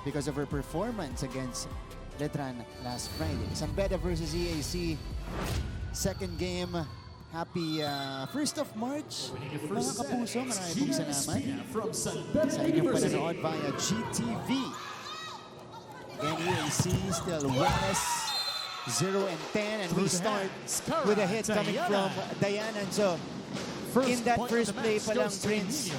because of her performance against Letran last Friday. Beda versus EAC, second game. Happy 1st of March, mga kapuso. Maraming pong salamat sa inyong panonood via GTV. Again, EAC still winless, 0-10, and we start with a hit coming from Diana. So, in that first play pa lang, Prince,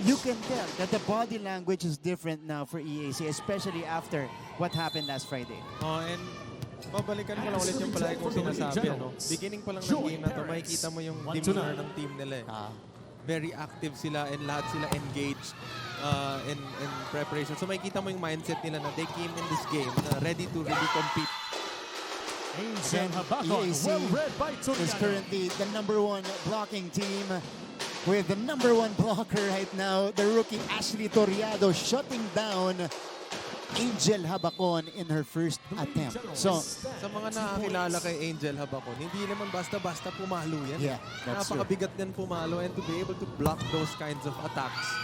you can tell that the body language is different now for EAC, especially after what happened last Friday. And babalikan ko lang ulit yung palagi kong sinasabi. Beginning pa lang ng game na to, makikita mo yung demeanor ng team nila. Very active sila and lahat sila engaged in preparation. So makikita mo yung mindset nila na they came in this game ready to really compete. And EAC is currently the #1 blocking team with the #1 blocker right now, the rookie Ashley Toriado, shutting down Angel Habacon in her first attempt. So, sa mga nakakilala kay Angel Habacon, hindi naman basta-basta pumalo yan. Yeah, that's napakabigat yan pumalo, and to be able to block those kinds of attacks,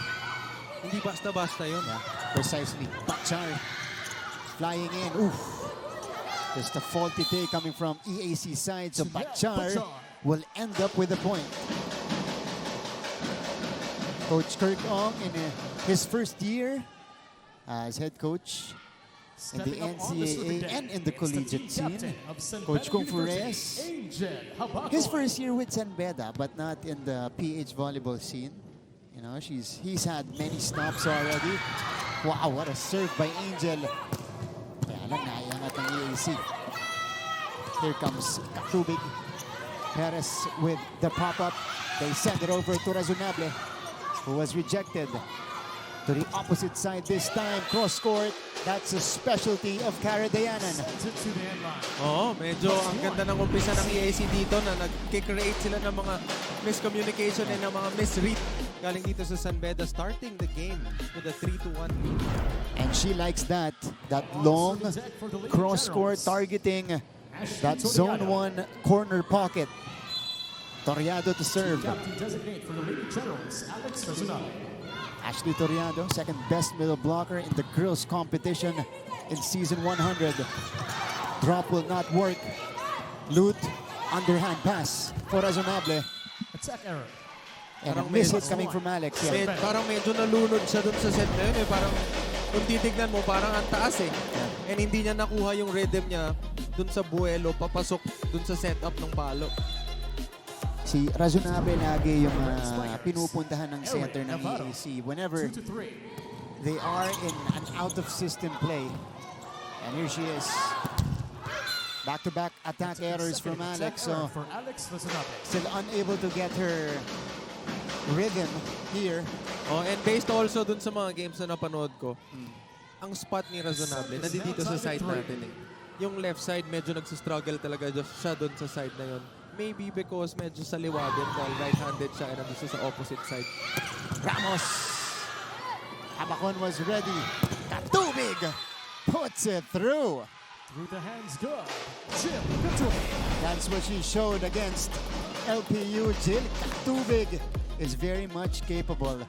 hindi basta-basta yun. Yeah, precisely. Bachar flying in. Oof. Just a faulty take coming from EAC side. So Bachar will end up with a point. Coach Kirk Ong in his first year as head coach in the NCAA and in the collegiate scene. Coach Kung Fu Reyes, his first year with Beda, but not in the PH volleyball scene. You know, he's had many stops already. Wow, what a serve by Angel. Kaya lang naiangat ang EAC. Here comes Katubig. Perez with the pop-up. They send it over to Razonable, who was rejected. To the opposite side this time, cross-court. That's a specialty of Cara Dayanan. Oo, medyo ang ganda ng umpisa ng EAC dito na nag-create sila ng mga miscommunication and ng mga misread galing dito sa Beda, starting the game with a 3-1 lead. And she likes that long cross-court targeting, that zone 1 corner pocket. Toriado to serve. Ashley Toriado, second best middle blocker in the girls competition in season 100. Drop will not work. Loot, underhand pass for Razonable. Attack error. And a miss hit coming from Alex. Yeah. Parang medyo nalunod siya dun sa set na yun. Parang kung titignan mo, parang ang taas eh. And hindi niya nakuha yung rhythm niya dun sa buwelo, papasok dun sa setup ng palo. Si Razonable lagi yung pinupuntahan ng center ng EAC whenever they are in an out-of-system play. And here she is. Back-to-back attack errors from Alex. So still unable to get her rhythm here. Oh, and based also dun sa mga games na napanood ko, ang spot ni Razonable nandito sa side natin eh. Yung left side medyo nagsistruggle talaga siya dun sa side na yun. Maybe because medyo sa liwadin dahil right-handed siya and nandito sa opposite side. Ramos. Habacon was ready. Katubig puts it through. Through the hands, good. That's what she showed against LPU. Jill Katubig is very much capable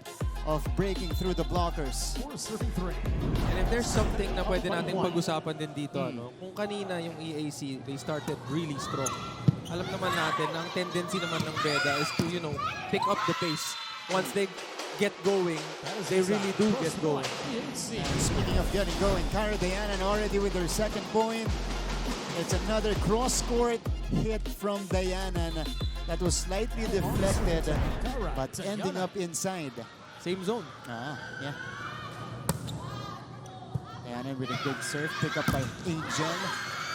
of breaking through the blockers. And if there's something na pwede natin pag-usapan din dito, kung kanina yung EAC, they started really strong. Alam naman natin na ang tendency naman ng Beda is to, pick up the pace. Once they get going, they really do get going. And speaking of getting going, Cara Dayanan already with her second point. It's another cross-court hit from Dayanan that was slightly deflected, but ending up inside. Same zone. Yeah. Dayanan with a big serve, pick up by Angel.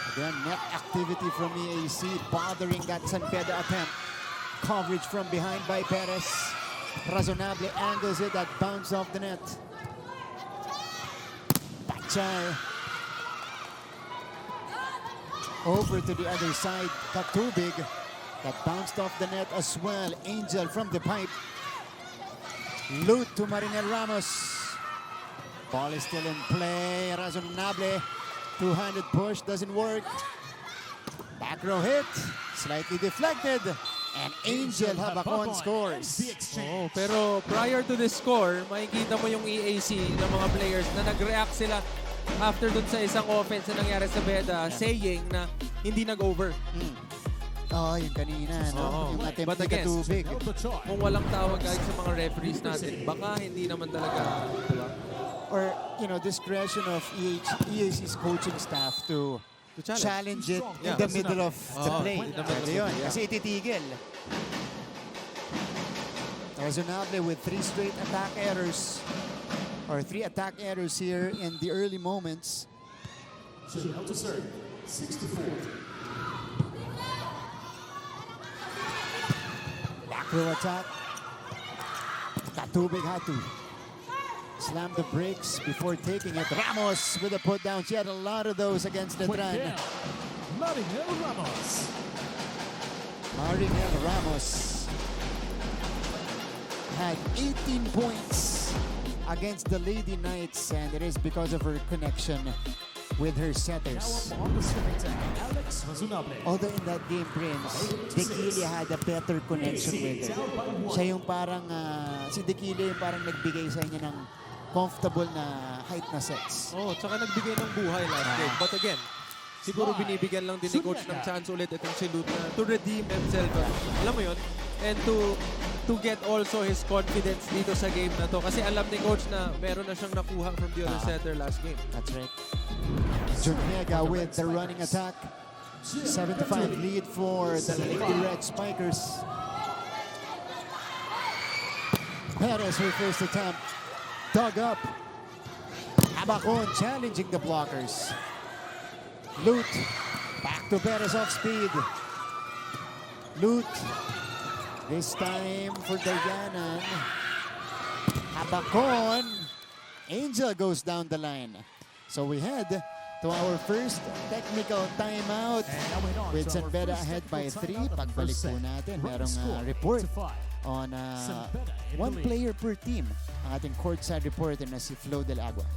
Again, net activity from EAC, bothering that Beda attempt. Coverage from behind by Perez. Razonable angles it, that bounce off the net. Bachar. Over to the other side, Katubig. That bounced off the net as well. Angel from the pipe. Loot to Marinel Ramos. Ball is still in play. Razonable. Two-handed push doesn't work. Back row hit. Slightly deflected. And Angel Habacon scores. Oh, pero prior to this score, makikita mo yung EAC ng mga players na nag-react sila after dun sa isang offense na nangyari sa Beda, saying na hindi nag-over. Oh, yung kanina, no? Oo. Yung attempt But ni again, Katubig. kung walang tawag kahit sa mga referees natin, baka hindi naman talaga, diba? Or, you know, discretion of EAC's coaching staff to challenge it in the middle of the play. In the middle of the Yun, play, yeah. kasi ititigil. Resonable with 3 straight attack errors. Or 3 attack errors here in the early moments. Out to serve. 64. Back row attack. Katubig had to slam the brakes before taking it. Ramos with a put down. She had a lot of those against Letran. Maringel Ramos. Maringel Ramos had 18 points against the Lady Knights, and it is because of her connection with her setters. Now up on the swimming deck, Alex Razunable. Although in that game, Prince, Dekili had a better connection with her. Siya yung parang, si Dekili yung parang nagbigay sa inyo ng comfortable na height na sets. Oh, tsaka nagbigay ng buhay last game. But again, siguro binibigyan lang din ni coach ng chance ulit itong si Lut na to redeem himself. Alam mo yun? And to get also his confidence dito sa game na to. Kasi alam ni coach na meron na siyang nakuha from the other setter last game. That's right. Juniega with the running attack. 7-5 lead for the Lady Red Spikers. Perez, her first attempt. Dug up. Habacon challenging the blockers. Lut. Back to Perez off speed. Lut. This time for Dayanan. Habacon. Angel goes down the line. So we head to our first technical timeout with San Beda ahead by 3. Pagbalik po natin, merong report on one player per team. Ang ating courtside reporter na si Flo Del Agua.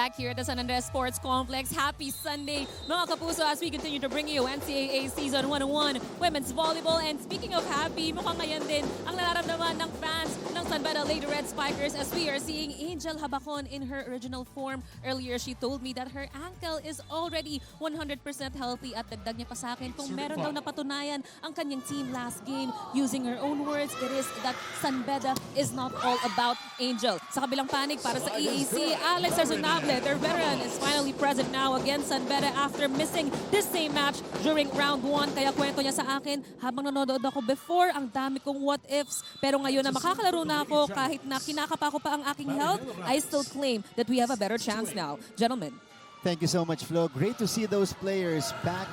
Back here at the San Andres Sports Complex. Happy Sunday, mga kapuso, as we continue to bring you NCAA Season 101 Women's Volleyball. And speaking of happy, mukhang ngayon din ang nararamdaman ng fans ng San Beda Lady Red Spikers as we are seeing Angel Habacon in her original form. Earlier, she told me that her ankle is already 100% healthy at dagdag niya pa sa akin kung meron daw napatunayan ang kanyang team last game. Using her own words, it is that San Beda is not all about Angel. Sa kabilang panig para sa EAC, Alex Razunable, their veteran, is finally present now against San Beda after missing this same match during round 1. Kaya kwento niya sa akin, habang nanonood ako before, ang dami kong what ifs. Pero ngayon na makakalaro na ako, kahit na kinakapa ko pa ang aking health, I still claim that we have a better chance now. Gentlemen. Thank you so much, Flo. Great to see those players back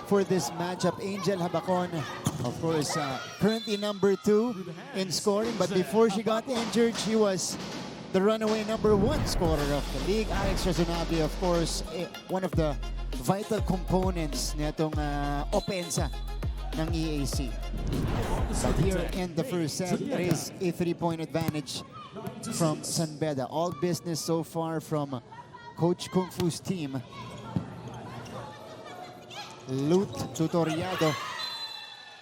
for this matchup. Angel Habacon, of course, currently number 2 in scoring. But before she got injured, she was the runaway number 1 scorer of the league. Alex Razunable, of course, one of the vital components nitong opensa ng EAC. But here in the first set, there is a 3-point advantage from San Beda. All business so far from Coach Kung Fu's team. Lut Tutoriado.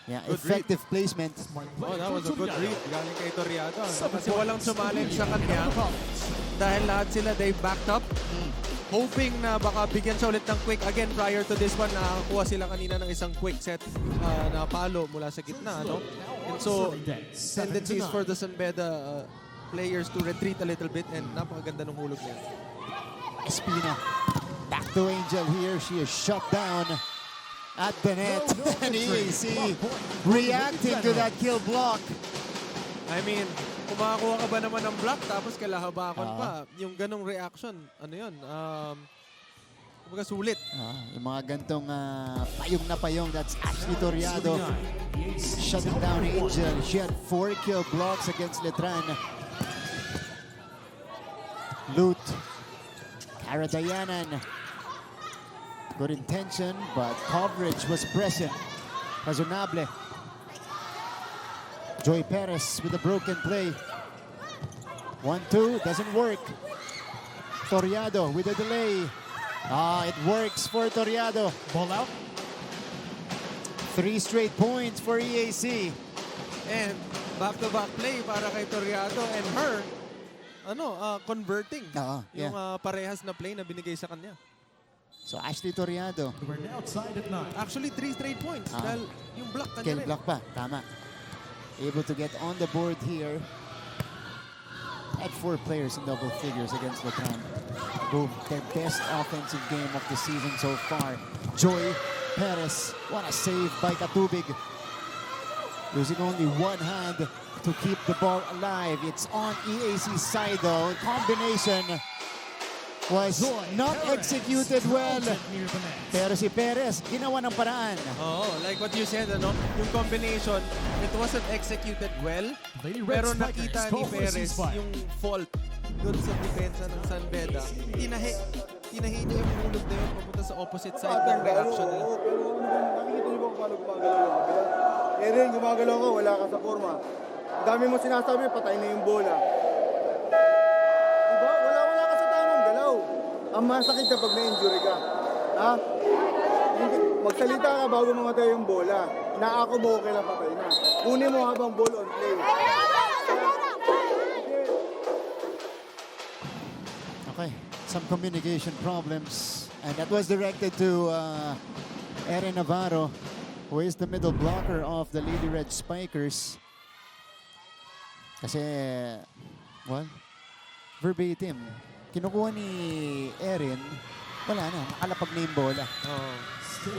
Yeah, Good effective placement. Oh, that was a good read. Galing kay Toriado. Kasi walang sumalin sa kanya. Dahil lahat sila, they backed up. Hoping na baka bigyan siya ulit ng quick. Again, prior to this one, nakakuha sila kanina ng isang quick set na palo mula sa gitna. No? And so, tendencies for the San Beda players to retreat a little bit, and napakaganda ng hulog niya. Espina. Back to Angel here. She is shut down at the net. And EAC reacting to that kill block. I mean, kumakakuha ka ba naman ng block tapos kalahabakon pa? Yung ganong reaction, ano yun? Kumbaga sulit. Yung mga gantong payong na payong, that's Ashley Toriado. Shutting down Angel. She had 4 kill blocks against Letran. Loot. Cara Dayanan. Good intention, but coverage was present. Razonable. Joy Perez with a broken play. 1-2, doesn't work. Toriado with a delay. It works for Toriado. Ball out. 3 straight points for EAC. And back-to-back play para kay Toriado and her converting yung parehas na play na binigay sa kanya. So Ashley Toriado. We're now tied at 9. Actually, 3 straight points dahil yung block kanya Kill rin. block pa, tama. Able to get on the board here. Had 4 players in double figures against Letran. Boom, their best offensive game of the season so far. Joy Perez, what a save by Katubig. Using only one hand to keep the ball alive. It's on EAC's side though. Combination was not executed well. Pero si Perez, ginawa ng paraan. Like what you said, yung combination, it wasn't executed well. Pero nakita ni Perez yung fault dun sa depensa ng San Beda. Tinahi niya yung hulog na yun papunta sa opposite side ng reaction nila. Nakikita niyo ba kung paano gumagalaw yung Eren, gumagalaw ka, wala ka sa forma. Ang dami mo sinasabi, patay na yung bola. Diba? Wala ka sa tamang galaw. Ang masakit kapag na-injury ka. Ha? Magsalita ka bago mamatay yung bola. Na ako mo, okay lang patay na. Kunin mo habang ball on play. Okay, some communication problems. And that was directed to Eren Navarro, who is the middle blocker of the Lady Red Spikers. Kasi, well, verbatim, kinukuha ni Eren, wala na, nakalapag na yung bola.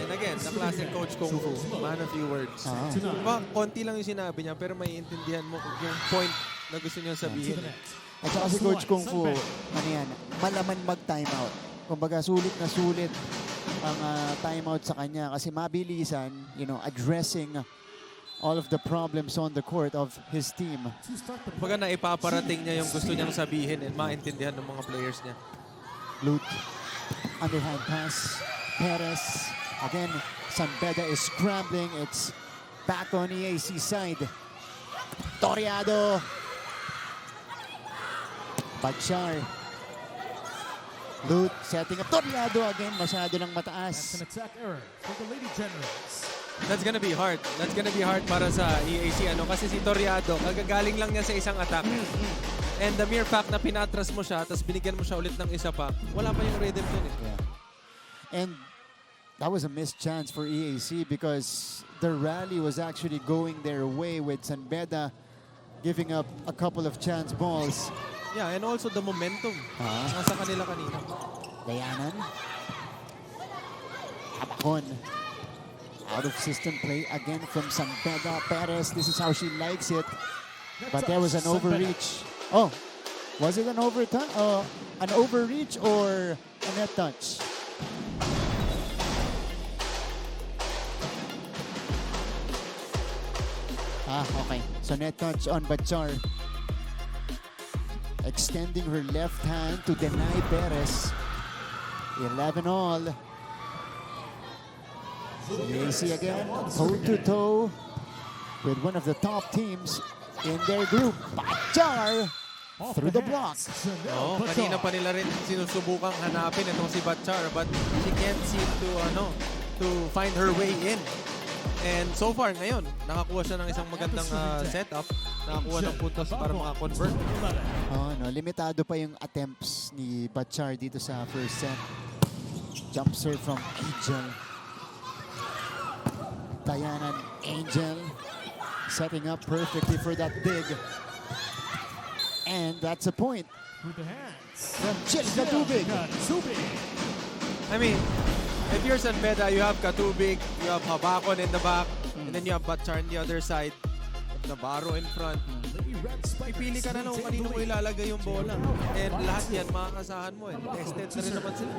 And again, the classic Coach Kung Fu, man of few words. Konti lang yung sinabi niya, pero may intindihan mo yung point na gusto niya sabihin. At saka si Coach Kung Fu, malaman mag-timeout. Kumbaga, sulit na sulit ang timeout sa kanya kasi mabilisan, addressing all of the problems on the court of his team. Kumbaga na ipaparating niya yung gusto niyang sabihin and maintindihan ng mga players niya. Loot, underhand pass, Perez. Again, San Beda is scrambling. It's back on EAC side. Toriado. Bachar. Loot setting up. Toriado again. Masyado lang mataas. That's an attack error for the Lady Generals. That's gonna be hard. That's gonna be hard para sa EAC. Kasi si Toriado, kagagaling lang niya sa isang attack. And the mere fact na pinatras mo siya, tapos binigyan mo siya ulit ng isa pa, wala pa yung rhythm dun eh. Yeah. And that was a missed chance for EAC because the rally was actually going their way with San Beda giving up a couple of chance balls. Yeah, and also the momentum. Nasa kanila kanina. Dayanan. Abacon. Out of system play again from San Beda. Perez, this is how she likes it. But there was an overreach. Oh, was it an overreach or a net touch? Okay. So net touch on Bachar. Extending her left hand to deny Perez. 11 all. EAC again, toe-to-toe with one of the top teams in their group. Bachar through the block. Kanina pa nila rin sinusubukang hanapin itong si Bachar, but she can't seem to find her way in. And so far ngayon, nakakuha siya ng isang magandang setup. Nakakuha ng puntos para maka-convert. Limitado pa yung attempts ni Bachar dito sa first set. Jump serve from Angel. Dayanan, Angel setting up perfectly for that dig. And that's a point. With the hands. From Chil Katubig. I mean, if you're San Beda, you have Katubig, you have Habakon in the back, and then you have Bachar on the other side, Navarro in front. Ipili ka na kung kanino mo ilalagay yung bola. And lahat yan, makakasahan mo. Tested na rin naman sila.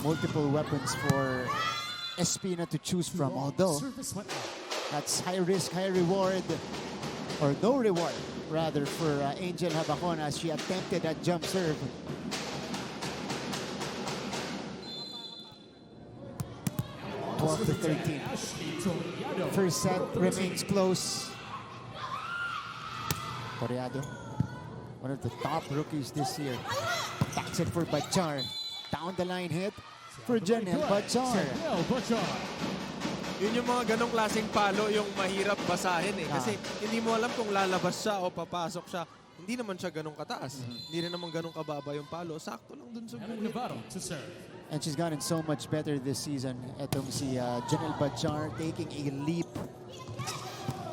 multiple weapons for Espina to choose from. Although Service went out. that's high risk, high reward, or no reward rather for Angel Habacon as she attempted that jump serve. Also 12 to the 13. Ashley Toriado. First set remains close. Toriado, one of the top rookies this year. Backs it for Bachar. Down the line hit for Janelle Bachar. Janelle Bachar. Yun yung mga ganong klaseng palo yung mahirap basahin eh. Kasi hindi mo alam kung lalabas siya o papasok siya. Hindi naman siya ganong kataas. Hindi rin naman ganong kababa yung palo. Sakto lang dun sa Ellen buhay. Navarro to serve. And she's gotten so much better this season. Etong si Janelle Bachar taking a leap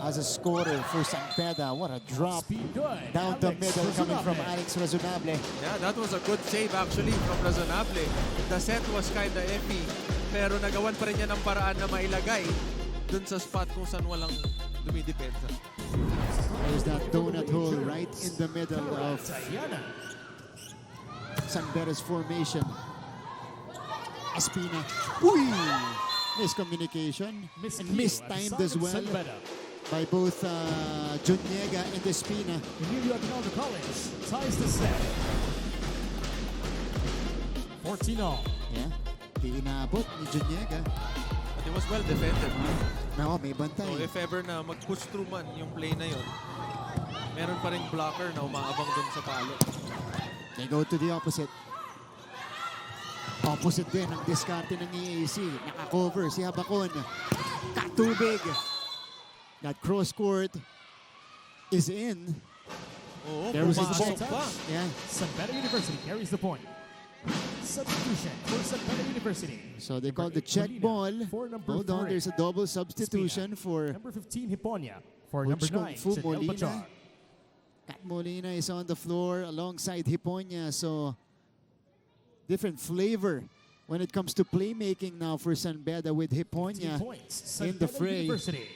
as a scorer for San Beda. What a drop Speed good. down the Alex middle coming from Razonable. Alex Razonable. Yeah, that was a good save actually from Razonable. The set was kinda iffy. Pero nagawan pa rin niya ng paraan na mailagay dun sa spot kung saan walang dumidepensa. There's that donut hole right in the middle of Diana. San Beda's formation. Espina. Uy! Miscommunication. And mistimed as well by both Juniega and Espina. Emilio Aguinaldo College ties the set. 14-all. Yeah. Di inabot ni Juniega. But it was well defended. No, may bantay. So if ever na mag-push through man yung play na yon, meron pa ring blocker na umaabang dun sa palo. They go to the opposite. Opposite din ang diskarte ng EAC. Naka-cover si Habacon. Katubig. That cross court is in. Oo, There was a pumasok check. pa. Yeah. San Beda University carries the point. Substitution for San Beda University. So they call Number the check 8, ball. Molina for number Hold on, 3. there's a double substitution for Number 15, Hiponia. For Coach number Kung 9, Fu Janelle Molina. Bachar. Kat Molina is on the floor alongside Hiponia. So different flavor when it comes to playmaking now for San Beda with 15 Hiponia points. San in the Beda fray. University.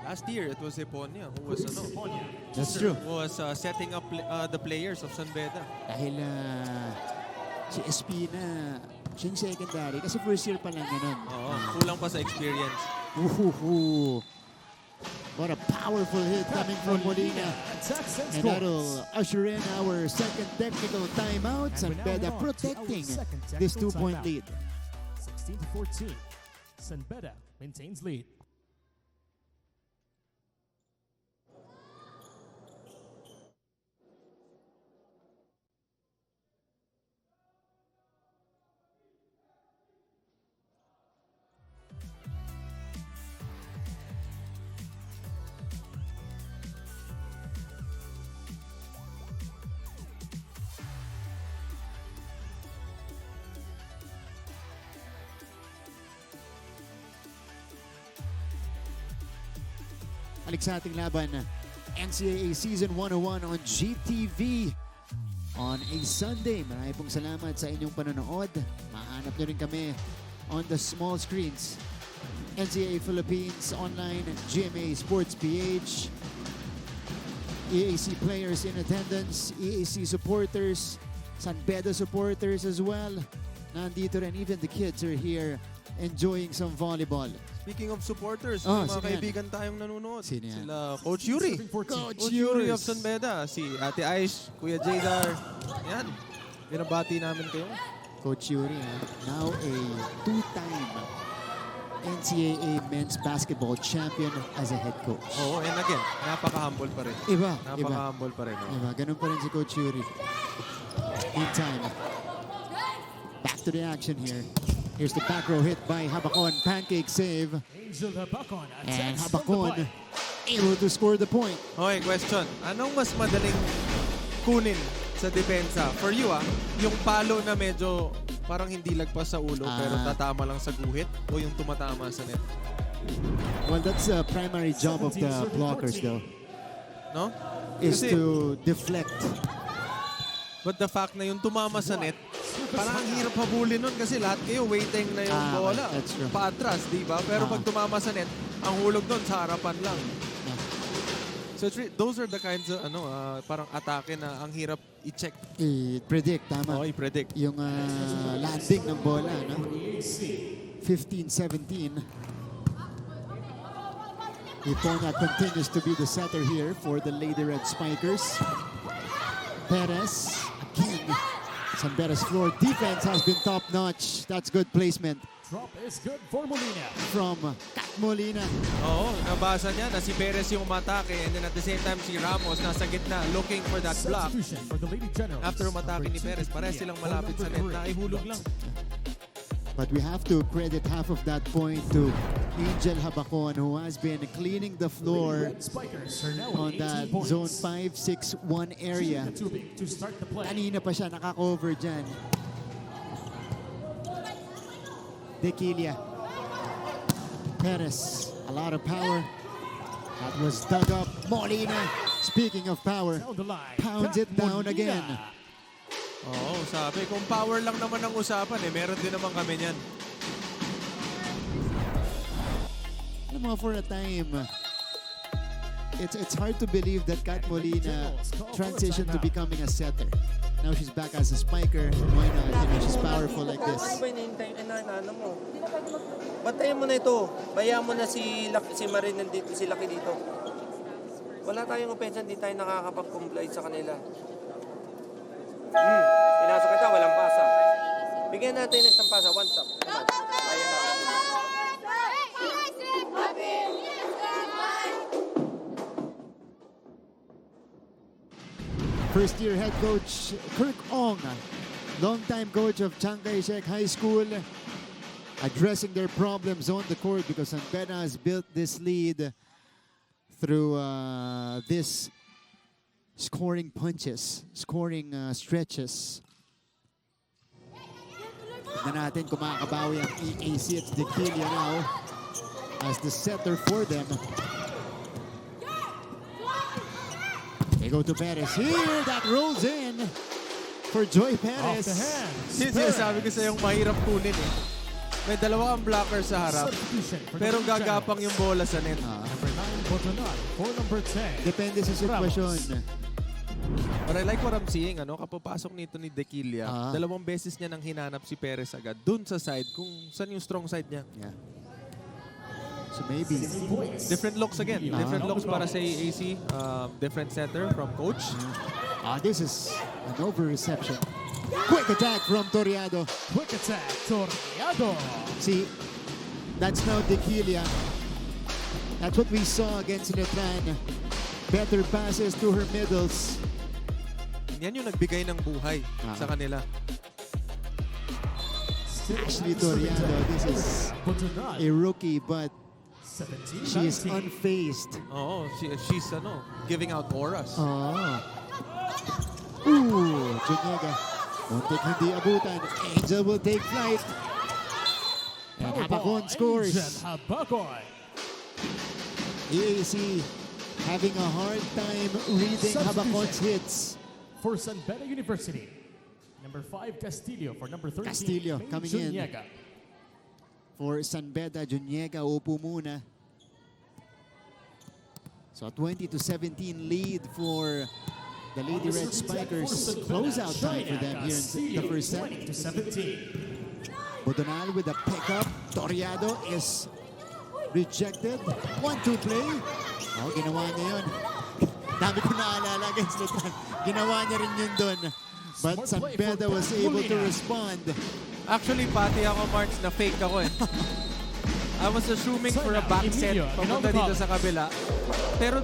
Last year, it was Hiponia who was, Hiponia. That's true. who was setting up the players of San Beda. Dahil si Espina, siya yung secondary. Kasi first year pa lang ganun. Oo, kulang pa sa experience. Woohoo! What a powerful hit coming from Molina. Attacks and And scores. that'll usher in our second technical timeout. And San we now Beda move on to protecting our second this technical 2-point timeout. lead. 16-14. San Beda maintains lead. Balik sa ating laban, NCAA Season 101 on GTV on a Sunday. Marami pong salamat sa inyong panonood. Mahanap nyo rin kami on the small screens. NCAA Philippines Online, GMA Sports PH, EAC players in attendance, EAC supporters, San Beda supporters as well. Nandito rin, even the kids are here enjoying some volleyball. Speaking of supporters, Oh, may mga sino yan? kaibigan tayong nanonood. Sino yan? Sila Coach Yuri. Serving 14. Coach Coach Yuri Yuri of San Beda. Si Ate Aish, Kuya Jadar. Yan. Binabati namin kayo. Coach Yuri, now a two-time NCAA men's basketball champion as a head coach. Oo, and again, napaka-humble pa rin. Iba. Napaka-humble pa rin. Diba? Ganun pa rin si Coach Yuri. Meantime, back to the action here. Here's the back row hit by Habacon. Pancake save. Angel Habacon And attacks from the Habacon pipe. able to score the point. Okay, question. Anong mas madaling kunin sa depensa? For you, yung palo na medyo parang hindi lagpas sa ulo pero tatama lang sa guhit o yung tumatama sa net? Well, that's a primary job of the blockers though, No? is Kasi- to deflect. But the fact na yung tumama sa net, parang ang hirap habulin nun kasi lahat kayo waiting na yung bola. That's true. Paatras, di ba? Pero pag tumama sa net, ang hulog nun sa harapan lang. So those are the kinds of parang atake na ang hirap i-check. I-predict, tama. I-predict. Yung landing ng bola, no? 15-17. Ipona continues to be the setter here for the Lady Red Spikers. Perez, again. San Beda's floor defense has been top-notch. That's good placement. Drop is good for Molina. From Kat Molina. Oo, nabasa niya na si Perez yung umatake and then at the same time si Ramos nasa gitna looking for that block. Substitution for the Lady Generals. After umatake ni Perez, pares silang malapit sa net. Naihulog lang. But we have to credit half of that point to Angel Habacon, who has been cleaning the floor on that zone 5-6-1 area. To start the play. Kanina pa siya nakakover dyan. Dequilia. Perez, a lot of power. That was dug up. Molina, speaking of power, pounds it down again. Oo, sabi, kung power lang naman ang usapan, meron din naman kami niyan. Alam mo, for a time, it's hard to believe that Kat Molina transitioned to becoming a setter. Now she's back as a spiker. Why not? You know, she's powerful like this. Ano ba hinihintay ka na mo? Batayin mo na ito. Bayaan mo na si Marin nandito, si Lucky dito. Wala tayong opensa, hindi tayo nakakapag-comply sa kanila. Pinasok kita, walang pasa. Bigyan natin ng isang pasa, one stop. Kaya natin. First-year head coach Kirk Ong, longtime coach of Chiang Kai-shek High School, addressing their problems on the court because San Beda has built this lead through this scoring punches, scoring stretches. Tignan natin kung makakabawi ang EAC at Dequilia now as the setter for them. They go to Perez here, that rolls in for Joy Perez. Off the hands. Sinasabi ko sa yung mahirap kunin eh. May dalawa ang blocker sa harap, pero gagapang yung bola sa net. Number 9, Botonal. For number 10. Depende sa sitwasyon. But I like what I'm seeing, kapapasok nito ni Dequilia, dalawang beses niya nang hinanap si Perez agad dun sa side kung saan yung strong side niya. Yeah. So maybe different looks again. Different looks para sa EAC. Different setter from coach. This is an over-reception. Quick attack from Toriado. Quick attack, Toriado. See, that's now Dequilia. That's what we saw against Letran. Better passes to her middles. Yan yung nagbigay ng buhay sa kanila. Ashley Toriado, this is a rookie, but she is unfazed. Oo, she's giving out auras. Juniega. Muntik hindi abutan. Angel will take flight. And Habacon scores. EAC having a hard time reading Habacon's hits. For San Beda University, number 5 Castillo. For number 13, Castillo coming Juniega. in. For San Beda, Juniega upo muna. So a 20-17 lead for the Lady Red Spikers. Closeout time for them here in the first set. 20-17. Bodonal with a pickup. Toriado is rejected. 1-2 play. Ginawa niya yun. Dami ko naalala against Letran. Ginawa niya rin yun dun. But San Beda was able to respond. Actually, pati ako, Marks, na fake ako eh. I was assuming for a back set papunta dito sa kabila. Pero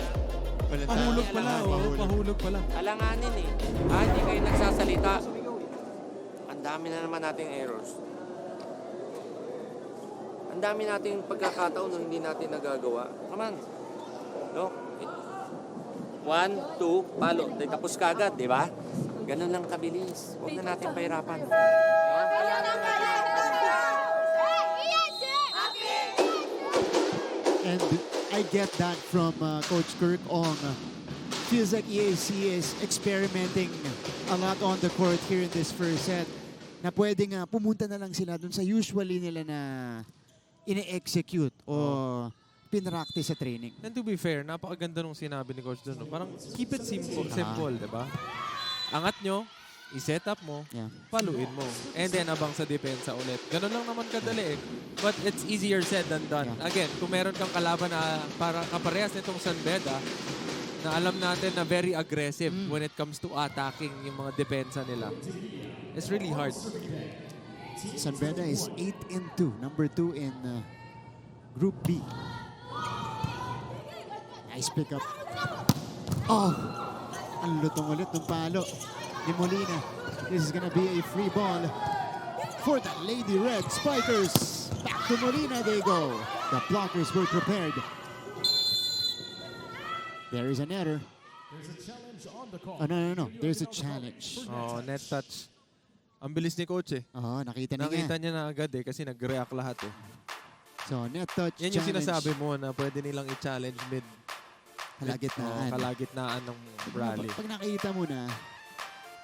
pahulog pala. Pahulog pala. Alanganin eh. Hindi kayo nagsasalita. Ang dami na naman nating errors. Ang dami nating pagkakataon na hindi natin nagagawa. Come on. No? 1, 2, palo. Tapos kagad, di ba? Ganun lang kabilis. Huwag na natin pahirapan. And I get that from Coach Kirk Ong. Feels like EAC is experimenting a lot on the court here in this first set. Na pwedeng pumunta na lang sila dun sa usually nila na ine-execute o pinractice sa training. And to be fair, napakaganda nung sinabi ni Coach doon. No? Parang keep it simple, di ba? Angat nyo, i-set up mo, paluin mo. And then abang sa depensa ulit. Ganun lang naman kadali eh. But it's easier said than done. Again, kung meron kang kalaban na para kaparehas nitong San Beda, na alam natin na very aggressive when it comes to attacking yung mga depensa nila. It's really hard. San Beda is 8-2, number 2 in Group B. Nice pickup. Oh! Ang lutong ulit ng palo ni Molina. This is gonna be a free ball for the Lady Red Spikers. Back to Molina they go. The blockers were prepared. There is an error. There's a challenge on the call. Oh, no. There's a challenge. Oh, net touch. Ang bilis ni Coach eh. Oh, nakita niya na agad eh kasi nag-react lahat eh. So, net touch yan yung sinasabi mo na pwede nilang i-challenge mid kalagitnaan. Kalagitnaan ng rally. Pag nakita mo na,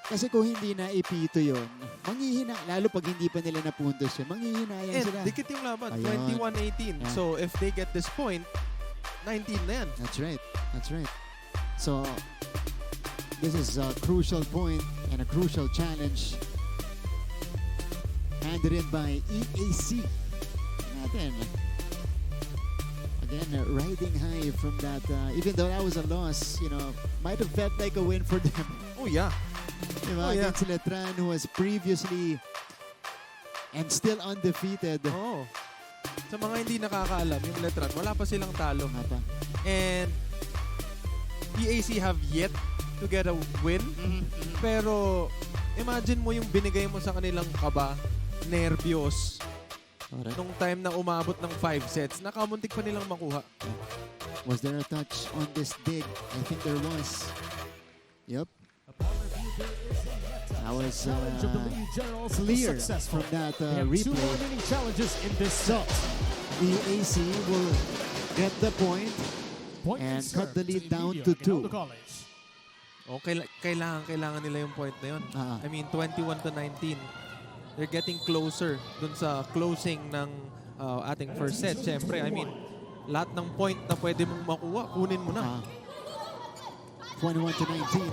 kasi kung hindi na ipito yun, manghihina, lalo pag hindi pa nila napuntos yun, manghihinayan sila. Dikit yung laban, 21-18. Yeah. So, if they get this point, 19 na yan. That's right. So, this is a crucial point and a crucial challenge handed in by EAC. Natin. Again, riding high from that, even though that was a loss, might have felt like a win for them. Oh, yeah. Against Letran, who was previously and still undefeated. Oh. Sa mga hindi nakakaalam, yung Letran, wala pa silang talo. And EAC have yet to get a win. Pero imagine mo yung binigay mo sa kanilang kaba, nervyos. Nung time na umabot ng 5 sets, nakamuntik pa nilang makuha. Was there a touch on this dig? I think there was. Yep. That was clear from that replay. 2 remaining challenges in this set. EAC will get the point and cut the lead down to 2. Okay, kailangan nila yung point na yun. I mean, 21-19. They're getting closer dun sa closing ng ating first set. Siyempre, I mean, lahat ng point na pwede mong makuha, kunin mo na. 21-19.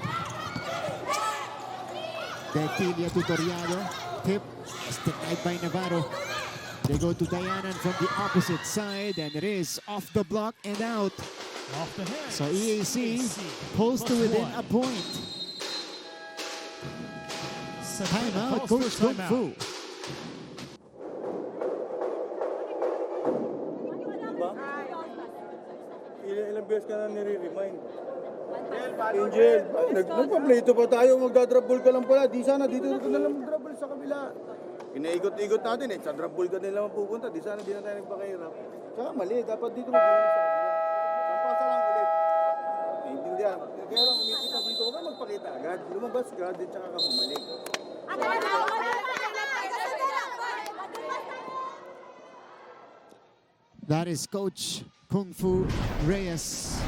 Defilia Tutoriado. Tip is denied by Navarro. They go to Diana from the opposite side, and it is off the block and out. Off the hand. So EAC pulls to within a point. Timeout, Coach Kung Fu. Ilang beses ka na nire-remind. Angel, nagpa-play pa tayo, magdadrop ball ka lang pala. Di sana, dito na lang mag-drop ball sa kabila. Pinaikot-ikot natin sa drop ball ka nila mapupunta. Di sana, di na tayo nagpakahirap. Saka mali, dapat dito mag-drop sa kabila. Sampasa lang ulit. Naintindihan. Kaya lang, umikita dito ka magpakita agad. Lumabas ka, din tsaka ka bumalik. That is Coach Kung Fu Reyes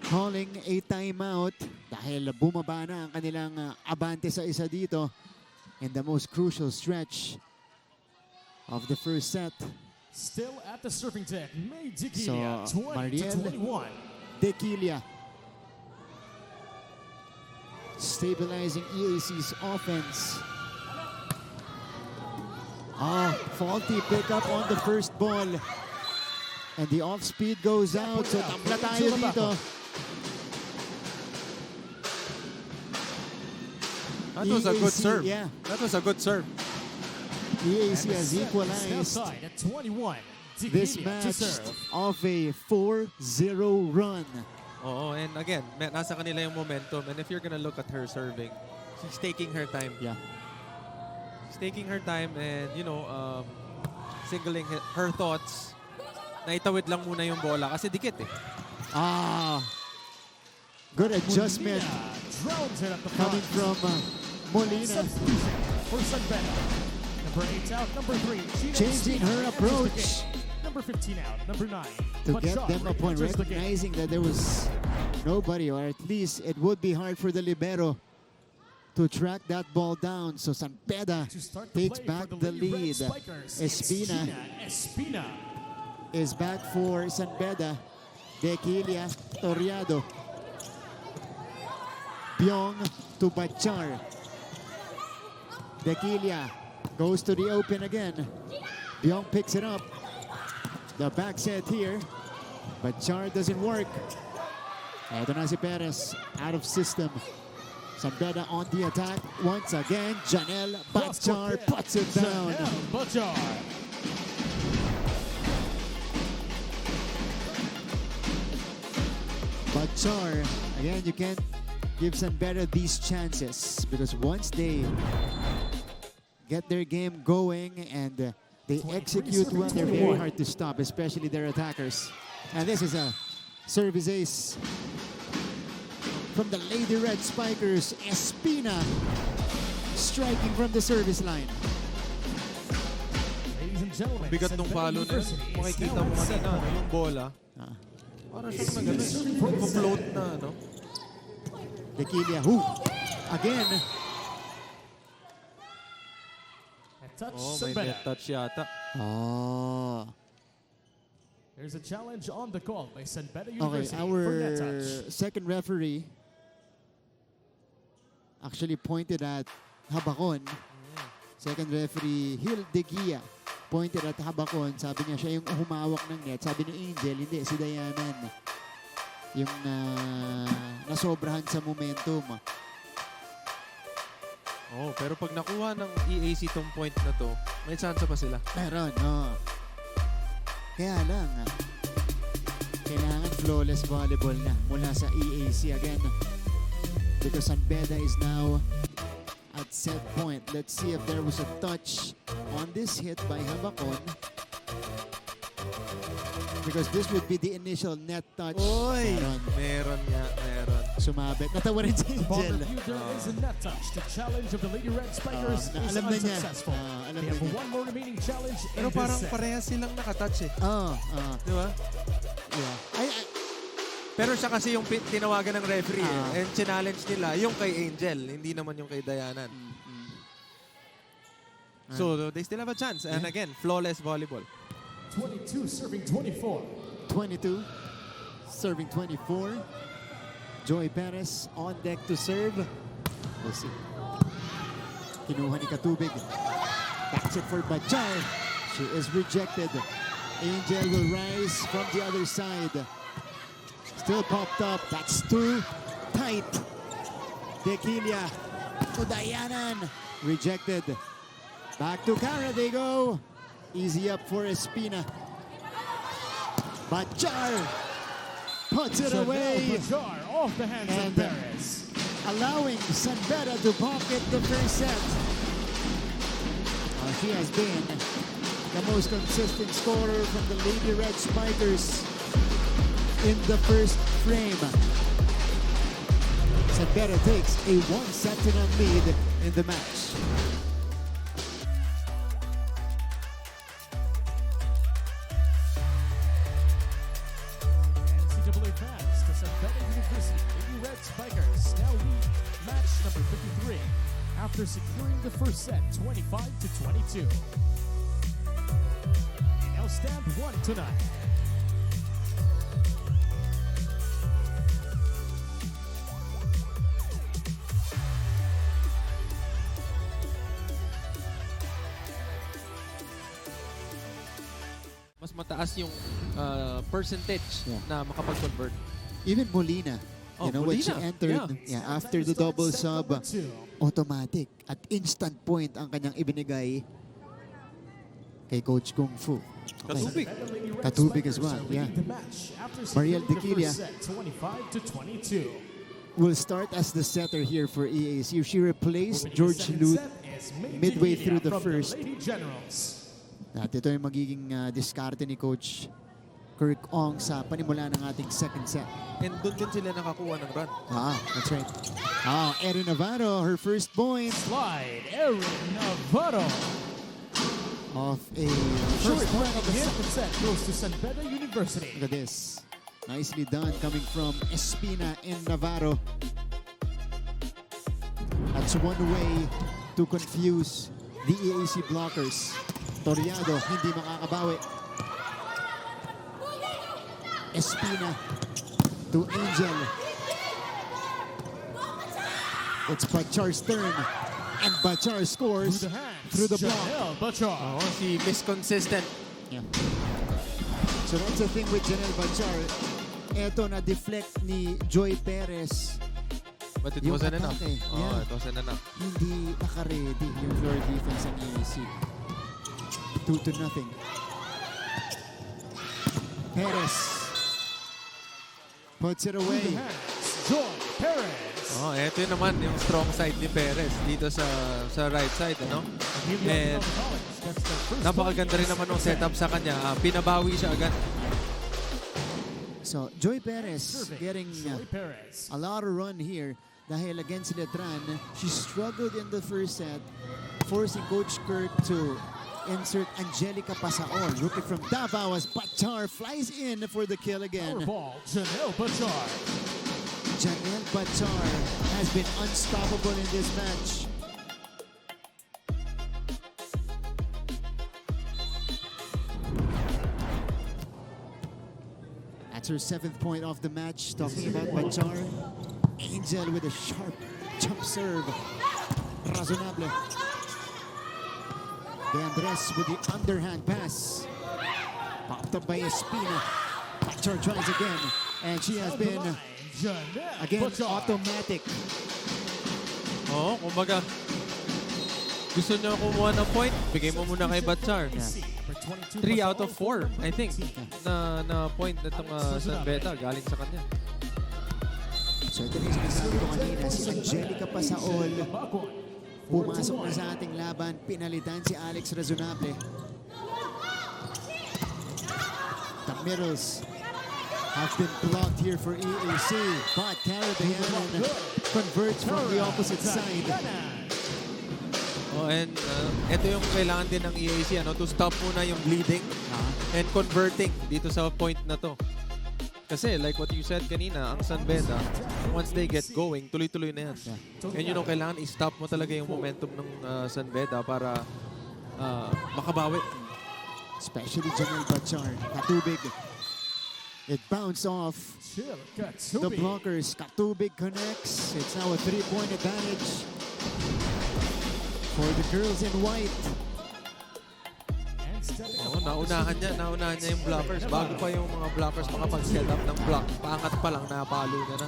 calling a timeout dahil bumaba na ang kanilang abante sa isa dito in the most crucial stretch of the first set. Still at the serving deck, May So, Diquilia, 20-21. Dequilia stabilizing EAC's offense. Faulty pickup on the first ball. And the off-speed goes out. So, tambla tayo dito. That was a good serve. Yeah. That was a good serve. EAC has equalized At 21. this match off a 4-0 run. Oo, and again, nasa kanila yung momentum. And if you're gonna look at her serving, she's taking her time. Yeah. She's taking her time and, singling her thoughts. Naitawid lang muna yung bola kasi dikit eh. Good adjustment coming from Molina. For San Beda. Number 8 out, number 3. Changing her approach. Number 15 out, number 9. To get them a point, recognizing that there was nobody, or at least it would be hard for the libero to track that ball down. So San Beda takes back the lead. Espina. is back for San Beda. Dequilia, Toriado. Byong to Bachar. Dequilia goes to the open again. Byong picks it up. The back set here. Bachar doesn't work. Ito na si Perez out of system. San Beda on the attack once again. Janelle Bachar puts it down. Bachar. Bachar, again, you can't give San Beda these chances because once they get their game going and they execute well, they're very hard to stop, especially their attackers. And this is a service ace from the Lady Red Spikers. Espina striking from the service line. Ladies and gentlemen, Bigat nung follow na yun. Makikita mo kanina, yung bola. Parang siyang nag-ano, float na, no? Dequilia, who again. touch Oh, San may Beda. net touch yata. Oh. There's a challenge on the call by San Beda Okay, University for net our touch. second referee actually pointed at Habakon. Second referee, Hil De Gia, pointed at Habakon. Sabi niya siya yung humawak ng net. Sabi ni Angel, hindi, si Dayanan. Yung nasobrahan sa momentum. Oh, pero pag nakuha ng EAC tong point na to, may chance pa sila. Meron, no. Kaya lang, kailangan flawless volleyball na mula sa EAC again. Because San Beda is now at set point. Let's see if there was a touch on this hit by Habakon. Because this would be the initial net touch. Oy! Meron nga, meron. Sumabit. Natawa rin si Upon Angel. review, there is a net touch. The challenge of the Lady Red Spikers is alam na niya. unsuccessful. Alam They na have niya. one more remaining challenge in Pero this parang set. parehas silang nakatouch eh. Di ba? Yeah. Pero siya kasi yung tinawagan ng referee eh. And challenge nila yung kay Angel, hindi naman yung kay Dayanan. So they still have a chance. And again, flawless volleyball. 22 serving 24. 22, serving 24. Joy Perez on deck to serve. We'll see. Kinuha ni Katubig. That's it for Bachar. She is rejected. Angel will rise from the other side. Still popped up. That's too tight. Dequilia to Dayanan. Rejected. Back to Cara they go. Easy up for Espina. Bachar puts it away. Bachar off the hands of And Perez. allowing San Beda to pocket the first set. She has been the most consistent scorer from the Lady Red Spikers in the first frame. San Beda takes a 1-set lead in the match. NCAA fans to San Beda University Lady Red Spikers now lead match number 53 after securing the first set 25-22. They now stand 1-9. Mas mataas yung percentage na makapag-convert. Even Molina, you know, when she Molina, entered after the double sub, automatic at instant point ang kanyang ibinigay kay Coach Kung Fu. Katubig. Katubig as well, yeah. Mariel Dequilia 25-22. will start as the setter here for EAC. She replaced George Lute midway through the first. At ito yung magiging diskarte ni Coach Kirk Ong sa panimula ng ating second set. And doon din sila nakakuha ng run. That's right. Erin Navarro, her first point Slide, Erin Navarro. off a First short point of the hit. second set goes to San Beda University. Look at this. Nicely done coming from Espina and Navarro. That's one way to confuse the EAC blockers. Toriado hindi makakabawi. Espina to Angel. It's Bachar's turn. And Bachar scores through the block. Janelle Bachar. Oh, si Miss Consistent. Yeah. So that's the thing with Janelle Bachar. Eto na-deflect ni Joy Perez. But it Yung wasn't enough. atake, Oh, yeah. it wasn't enough. Hindi naka-ready yung floor defense ng EAC. 2-0. Perez puts it away. Joy Perez. Oh, eto yun naman yung strong side ni Perez dito sa right side, ano? And napakaganda rin naman ng setup sa kanya. Pinabawi siya agad. So, Joy Perez getting Joy Perez. a lot of run here dahil against Letran. She struggled in the first set, forcing Coach Kurt to insert Angelica Pasaon. Rookie from Davao as Bachar flies in for the kill again. Powerball, Janelle Bachar. Janelle Bachar has been unstoppable in this match. That's her 7th point of the match. Talking about Bachar. Angel with a sharp jump serve. Razonable. De Andres with the underhand pass. Popped up by Espina. Bachar tries again. And she has been, again, automatic. Oo, kumbaga, gusto nyo kumuha ng point, bigay mo muna kay Bachar. 3 out of 4, I think, na point na itong San Beda galing sa kanya. So ito rin sinasabi ko kanina, si Angelica Pasaol. Pumasok na sa ating laban, pinalitan si Alex Razonable. The middles have been blocked here for EAC, but Caribbean converts from the opposite side. Oh, and ito yung kailangan din ng EAC, ano, to stop muna yung bleeding and converting dito sa point na to. Kasi like what you said kanina, ang San Beda, once they get going, tuloy-tuloy na yan. And yun ang kailangan, i-stop mo talaga yung momentum ng San Beda para makabawi. Especially Janelle Bachar. Katubig. It bounced off the blockers. Katubig connects. It's now a 3-point advantage for the girls in white. Oh, naunahan niya yung blockers. Bago pa yung mga blockers makapag-set up ng block, paangat pa lang, napalo na.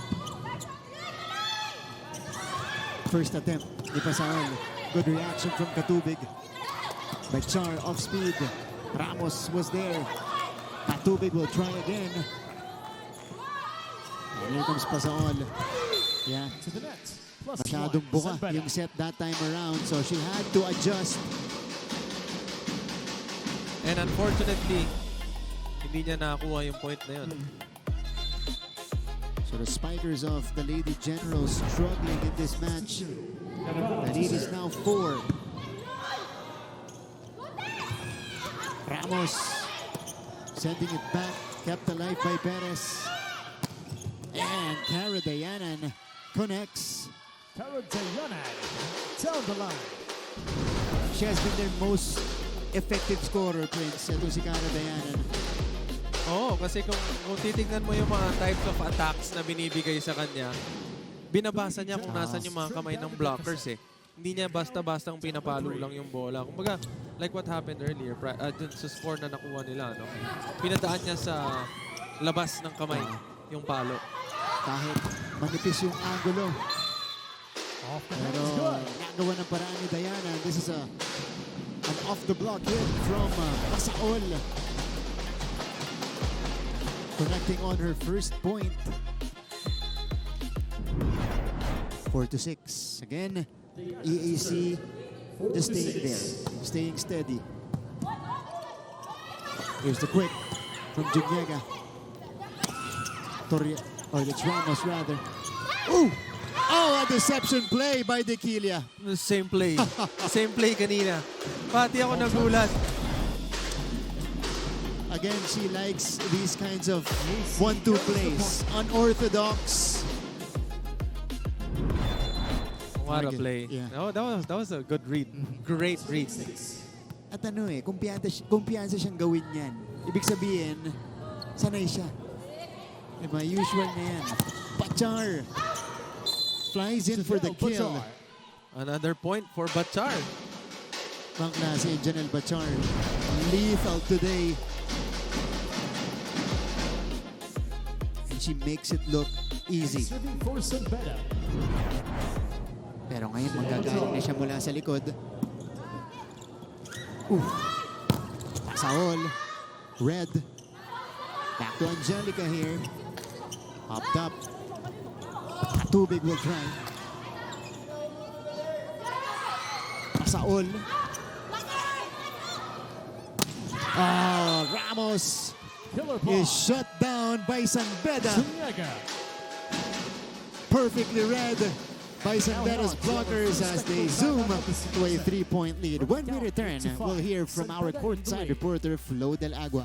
First attempt ni Pasaon. Good reaction from Katubig. Bachar off speed. Ramos was there. Katubig will try again. And here comes Pasaon. Yeah. Masyadong buka yung set that time around, so she had to adjust. And unfortunately, hindi niya nakakuha yung point na yun. So the spikers of the Lady Generals struggling in this match. The lead is now 4. Ramos sending it back, kept alive by Perez. And Cara Dayanan connects. Cara Dayanan down the line. She has been their most effective scorer, Prince. Ito si Cara Dayanan. Oo, kasi kung titignan mo yung mga types of attacks na binibigay sa kanya, binabasa niya kung nasan yung mga kamay ng blockers eh. Hindi niya basta-bastang pinapalo lang yung bola. Kumbaga, like what happened earlier, dun sa score na nakuha nila, no? Pinadaan niya sa labas ng kamay yung palo. Kahit manipis yung angulo. Pero nagawa ng paraan ni Diana. This is an off-the-block hit from Pasaol. Connecting on her first point. 4-6. Again, EAC just staying there, staying steady. Here's the quick from Junyega. Or it's Ramos rather. Ooh! Oh, a deception play by Dequilia. Same play. Same play kanina. Pati ako nagulat. Again, she likes these kinds of 1-2 plays. Unorthodox. What a play. Yeah. Oh, that was a good read. Great read. At ano kumpiyansa siyang gawin yan. Ibig sabihin, sanay siya. My usual na yan. Bachar flies in for the kill. Another point for Bachar. Pangklase, Janelle Bachar. Lethal today. And she makes it look easy. Serving for Beda. Pero ngayon magagaling na siya mula sa likod. Pasaol. Red. Back to Angelica here. Popped up. Tubig will try. Pasaol. Ramos is shut down by Beda. Perfectly read by Beda's blockers as they zoom to a 3-point lead. When we return, we'll hear from our courtside reporter, Flo Del Agua.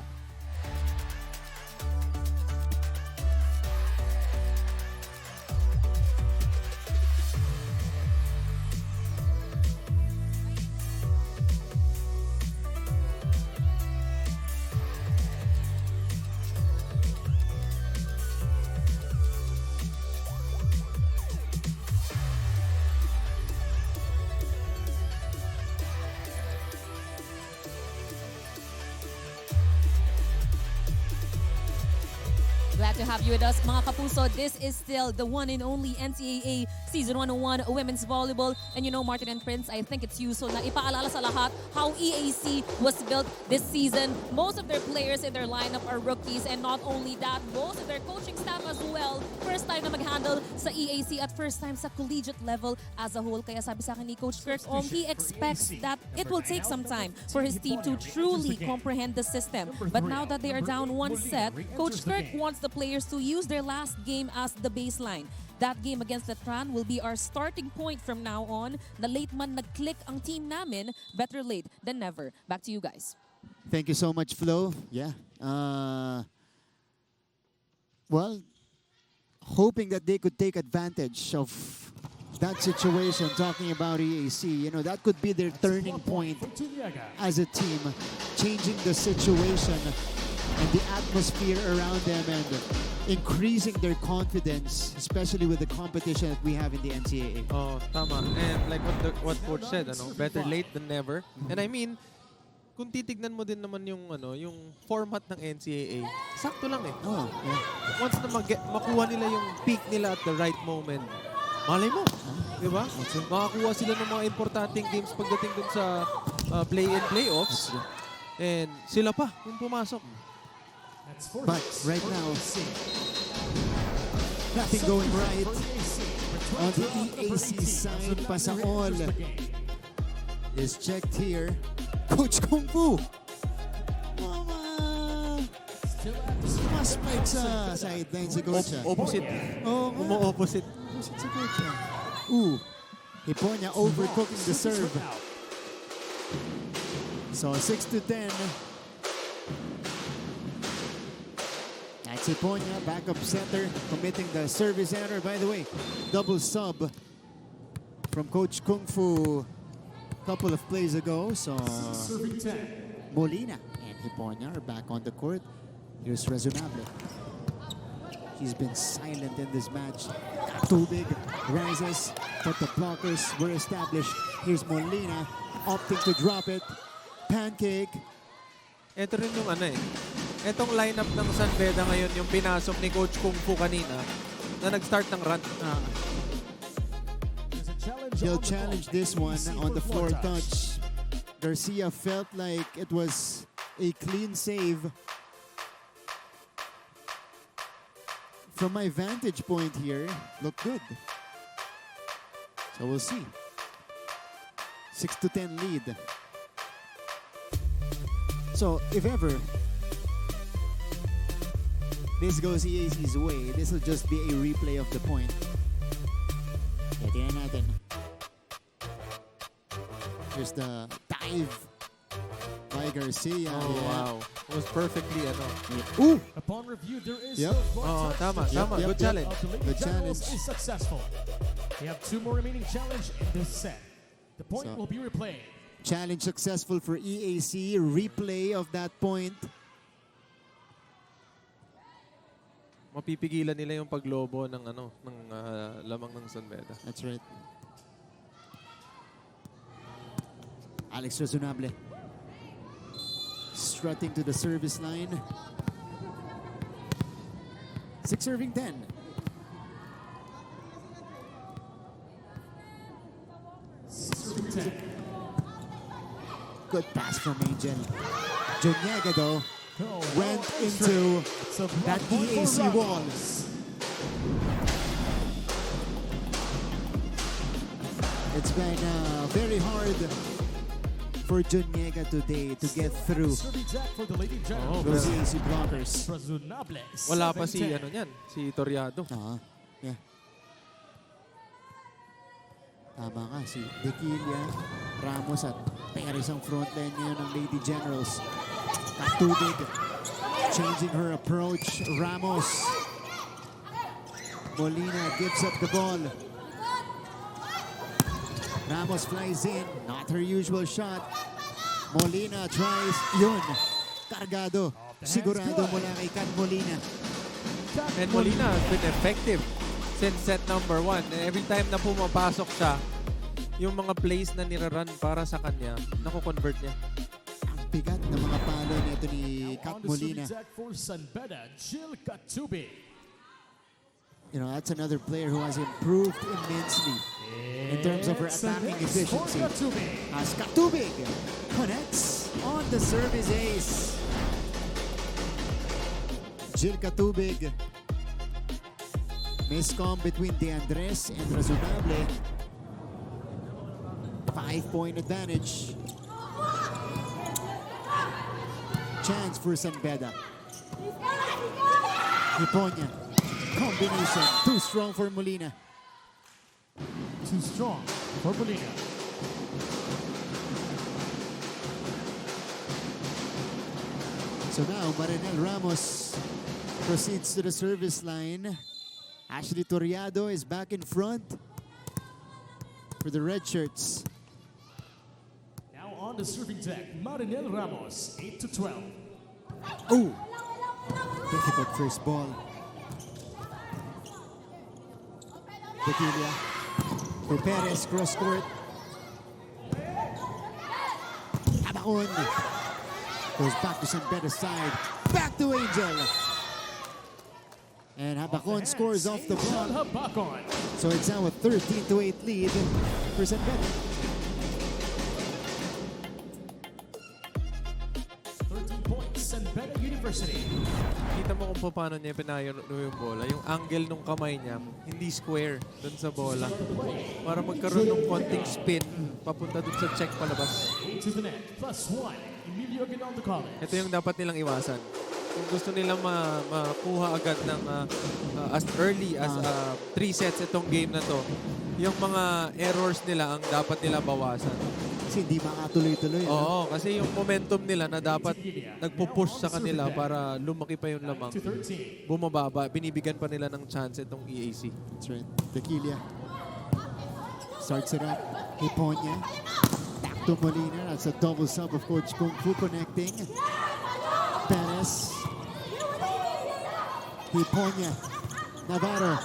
Glad to have you with us, mga kapuso. This is still the one and only NCAA Season 101 Women's Volleyball. And you know, Martin and Prince, I think it's useful na ipaalala sa lahat how EAC was built this season. Most of their players in their lineup are rookies. And not only that, most of their coaching staff as well. First time na mag-handle sa EAC at first time sa collegiate level as a whole. Kaya sabi sa akin ni Coach Kirk, he expects that it will take some time for his team to truly comprehend the system. But now that they are down one set, Coach Kirk wants the players to use their last game as the baseline. That game against the Tran will be our starting point from now on. Na late man nag-click ang team namin, better late than never. Back to you guys. Thank you so much, Flo. Yeah. Well, hoping that they could take advantage of that situation, talking about EAC. You know, that could be their turning point as a team, changing the situation and the atmosphere around them and increasing their confidence, especially with the competition that we have in the NCAA. Oh, tama. And like what Coach said, better late than never. And I mean, kung titignan mo din naman yung yung format ng NCAA, sakto lang eh. Oh, yeah. Once na makuha nila yung peak nila at the right moment, malay mo, di ba? Makakuha sila ng mga importanteng games pagdating dun sa play-in playoffs. And sila pa kung pumasok. But right now, nothing going right on the EAC side. Pasaol is checked here. Coach Kung Fu. Mas spike sa sideline si Coach. Opposite. Umo-opposite. Opposite si Coach. Hiponya overcooking the serve. So 6-10. That's Hiponya, backup center, committing the service error. By the way, double sub from Coach Kung Fu a couple of plays ago. So Molina and Hiponya are back on the court. Here's Razonable. He's been silent in this match. Tubig rises, but the blockers were established. Here's Molina opting to drop it. Pancake. Ito rin yung Etong lineup ng Beda ngayon yung pinasok ni Coach Kung Fu kanina na nag-start ng run. He'll challenge this one on the floor touch. Garcia felt like it was a clean save. From my vantage point here, looked good. So we'll see. 6-10 lead. So if ever this goes EAC's way, this will just be a replay of the point. Tingnan natin. Here's the dive by Garcia. Oh, wow. It was perfectly, Ooh! Upon review, there is Yep. no tama. Good challenge. Good challenge. Is successful. We have 2 more remaining challenge in this set. The point will be replayed. Challenge successful for EAC. Replay of that point. mapipigilan nila yung paglobo ng lamang ng San Beda. That's right. Alex Razonable. Strutting to the service line. 6 serving 10. Good pass from Angel. Jonyega though went into that EAC wall. It's been very hard for Jonyega today to get through those EAC blockers. Wala pa si si Toriado. Yeah. Tama ka, si Dequilla, Ramos at Perez ang frontline ngayon ng Lady Generals. Katubig, changing her approach. Ramos. Molina gives up the ball. Ramos flies in, not her usual shot. Molina tries, yun. Kargado. Sigurado mula kay Kat Molina. And Molina has been effective since set number 1. And every time na pumapasok siya, yung mga plays na nirarun para sa kanya, naku-convert niya. Ang bigat ng mga palo nito ni Kat Molina. You know, that's another player who has improved immensely in terms of her attacking efficiency. As Katubig connects on the service ace. Jill Katubig. Miscom between De Andres and Razonable. 5-point advantage. Chance for San Beda. Hiponya. Combination. Too strong for Molina. Too strong for Molina. So now Marinel Ramos proceeds to the service line. Ashley Toriado is back in front for the red shirts. Now on the serving deck, Marinel Ramos, 8-12. Oh, difficult first ball. Tequila for Perez, cross court. Abacon goes back to San Beda's side. Back to Angel. And Habacon scores off the ball. So it's now a 13-8 lead for San Beda. 13 points, San Beda University. Kita mo kung paano niya pinayo yung bola. Yung angle ng kamay niya, hindi square dun sa bola. Para magkaroon ng konting spin, papunta dun sa check palabas. To the net, +1, Emilio Aguinaldo College. Ito yung dapat nilang iwasan. Kung gusto nilang makuha agad ng as early as 3 sets itong game na to, yung mga errors nila ang dapat nila bawasan. Kasi hindi makatuloy-tuloy. Oo, kasi yung momentum nila na dapat nagpo-push sa kanila para lumaki pa yung lamang. Bumababa, binibigyan pa nila ng chance itong EAC. That's right. Tequila starts it up. Hiponya. Back to Molina. That's a double sub of Coach Kung Fu connecting. Perez. Hiponya. Navarro.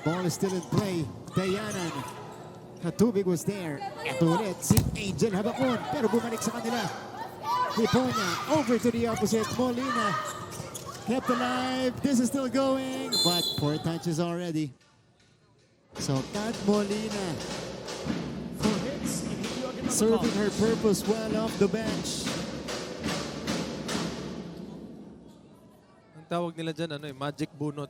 Ball is still in play. Dayanan. Katubig was there. Ito ulit si Angel Habacon. Pero bumalik sa kanila. Hiponya over to the opposite. Molina kept alive. This is still going. But 4 touches already. So Kat Molina serving her purpose well off the bench. Ang tawag nila dyan, magic bunot.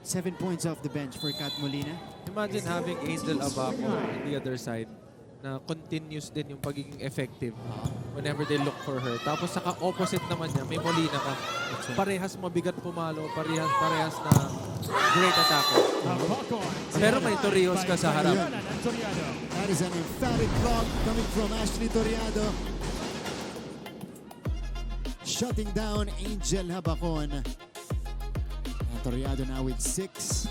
Seven points off the bench for Kat Molina. Imagine having Angel Abaco on the other side na continuous din yung pagiging effective whenever they look for her. Tapos saka opposite naman niya, may Molina ka. Parehas mabigat pumalo, parehas na great attacker. Pero may Torrijos ka sa harap. That is an emphatic block coming from Ashley Toriado. Shutting down Angel Habacon. And Toriado now with 6.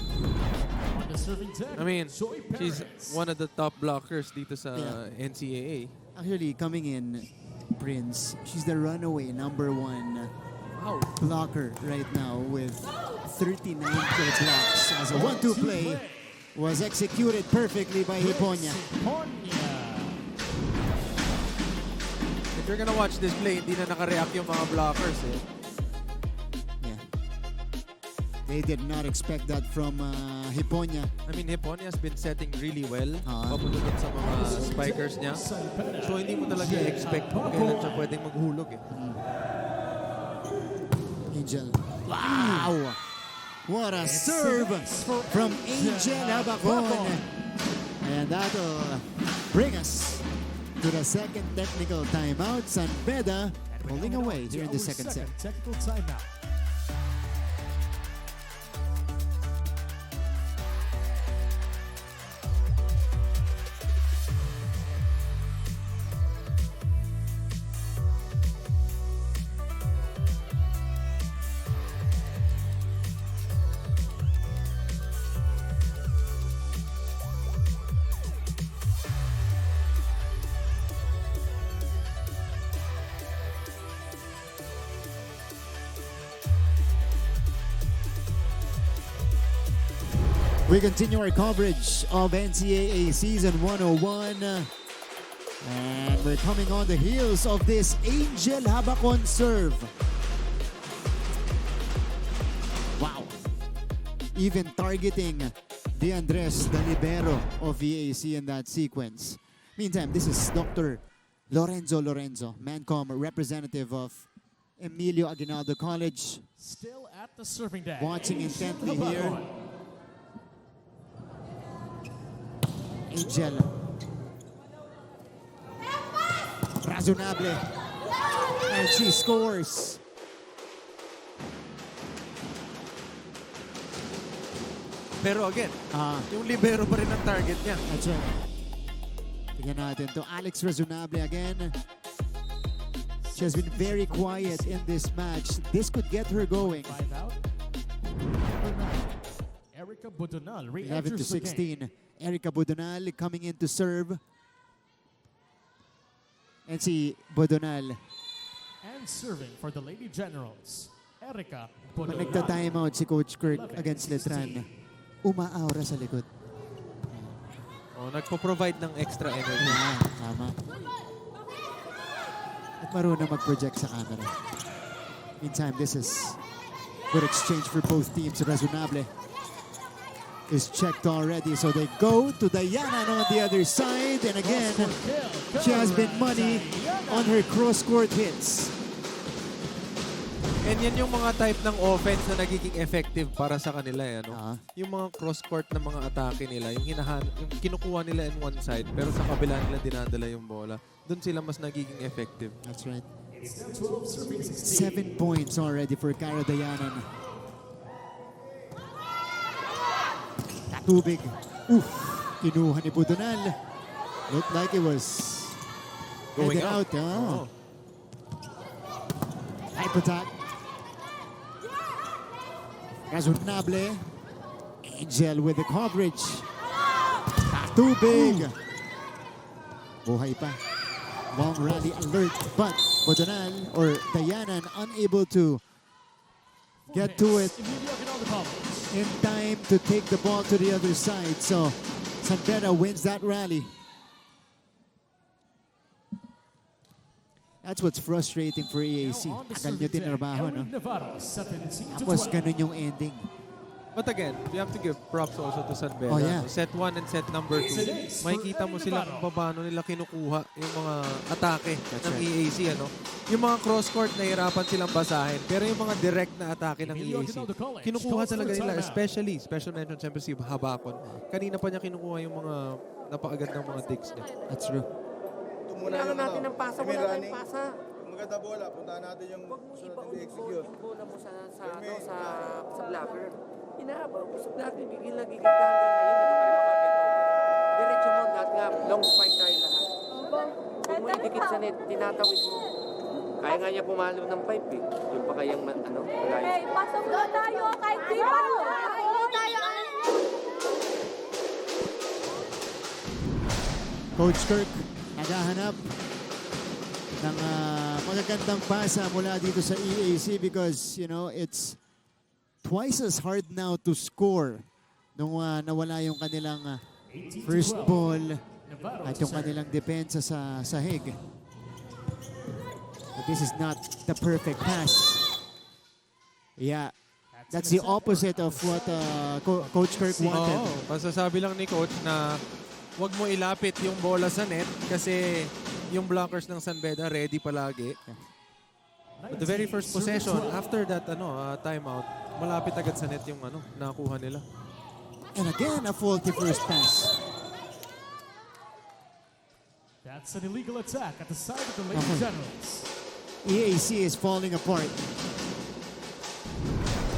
the serving deck, I mean, Joy she's Perez. one of the top blockers dito sa Yeah. NCAA. Actually, coming in, Prince, she's the runaway #1 Wow. blocker right now with 39 kill blocks as a 1-2 play was executed perfectly by Hiponya. Hiponya. If you're gonna watch this play, hindi na nakareact yung mga blockers eh. Yeah. They did not expect that from Hiponya. I mean, Hiponya's been setting really well. Ah. Pabulunod sa mga spikers niya. So, hindi mo talaga expect kung kailan siya pwedeng maghulog eh. Angel. Wow! What a serve from Angel Habacon. And that'll bring us to the second technical timeout. San Beda pulling away here in the second set. Technical timeout. We continue our coverage of NCAA Season 101. And we're coming on the heels of this Angel Habacon serve. Wow. Even targeting DeAndres, the libero of EAC in that sequence. Meantime, this is Dr. Lorenzo, Mancom representative of Emilio Aguinaldo College. Still at the serving deck. Watching intently here. Angel. Razonable. And she scores. Pero again, yung libero pa rin ang target niya. That's right. Tingnan natin to Alex Razonable again. She has been very quiet in this match. This could get her going. 5 out. Number 9, Erica Budonal 11 to re-enters the game. 16. Erica Budonal coming in to serve. And si Budonal. And serving for the Lady Generals, Erica Pag Budonal. nagta-timeout si Coach Kirk against Letran, umaaura sa likod. Oh, nagpo-provide ng extra energy. Yeah, tama. At marunong mag-project sa camera. Meantime, this is good exchange for both teams. Razonable is checked already, so they go to Diana on the other side. And again, she has been money on her cross-court hits. And yan yung mga type ng offense na nagiging effective para sa kanila. Ano? Yung mga cross-court na mga atake nila, yung kinukuha nila in one side, pero sa kabila nila dinadala yung bola. Doon sila mas nagiging effective. That's right. 7 points already for Cara Dayanan. Tubig. Oof. Kinuha ni Budonal. Looked like it was Going headed out. Oh. Hype attack. Razonable. Angel with the coverage. Tubig. Buhay pa. Long rally alert. But Budonal or Dayanan unable to get to it in time to take the ball to the other side. So, San Beda wins that rally. That's what's frustrating for EAC. Tagal nyo tinrabaho, no? Tapos ganun yung ending. But again, you have to give props also to San Beda. Oh, yeah. Set 1 and set number 2. Makikita mo sila kung paano nila kinukuha yung mga atake ng EAC. Ano? Yung mga cross-court, nahirapan silang basahin. Pero yung mga direct na atake ng EAC, kinukuha talaga nila. Especially, special mention siyempre si Habacon. Kanina pa niya kinukuha yung mga napakagandang mga digs niya. That's true. Kailangan natin ng pasa. Wala tayong pasa. Maganda bola, puntahan natin yung Huwag mo sunod iba na execute. yung bola mo sa blocker. Inahabang mo sa blocker, gigil-gigil ka hanggang ngayon. Diretso mo, lahat nga, long spike tayo lahat. Huwag mo idikit sa net, tinatawid mo. Kaya nga niya pumalo ng pipe eh. Yung pa kayang, malayo. Pasa mo tayo, kahit di pa. Tayo. Coach Kirk naghahanap ng magagandang pasa mula dito sa EAC because, you know, it's twice as hard now to score nung nawala yung kanilang first ball at yung kanilang depensa sa sahig. But this is not the perfect pass. Yeah, that's the opposite of what Coach Kirk wanted. Oo, pasasabi lang ni Coach na huwag mo ilapit yung bola sa net kasi yung blockers ng San Beda ready palagi. But the very first possession, after that timeout, malapit agad sa net yung nakuha nila. And again, a faulty first pass. That's an illegal attack at the side of the Lady Generals. EAC is falling apart.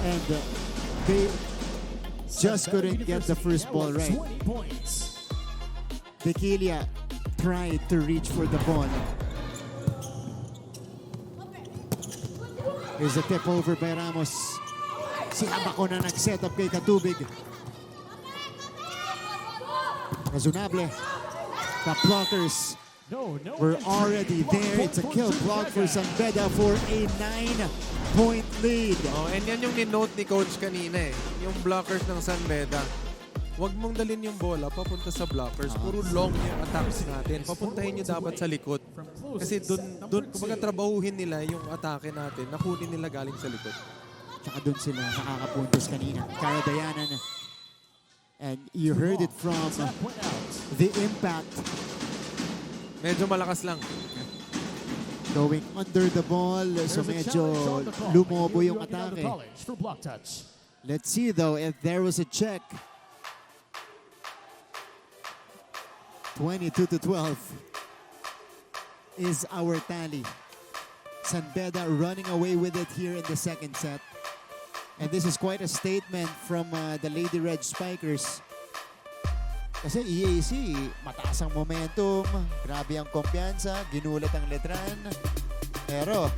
And they just couldn't get the first ball right. 20 points. Tequila tried to reach for the ball. Here's a tip over by Ramos. Si Abaco na nag-set up kay Katubig. Razonable. The blockers were already there. It's a kill block for San Beda for a 9-point lead. Oh, and yan yung ni-note ni Coach kanina eh. Yung blockers ng San Beda. Huwag mong dalhin yung bola papunta sa blockers. Puro long yung attacks natin. Papuntahin nyo dapat sa likod. Kasi dun kumbaga trabahuhin nila yung atake natin. Nakunin nila galing sa likod. Tsaka dun sila nakakapuntos kanina. Karadayanan. And you heard it from the impact. Medyo malakas lang. Going under the ball. So medyo lumobo yung atake. Let's see though if there was a check. 22-12 is our tally. San Beda running away with it here in the second set. And this is quite a statement from the Lady Red Spikers. Kasi EAC, mataas ang momentum, grabe ang kumpiyansa, ginulat ang letran. Pero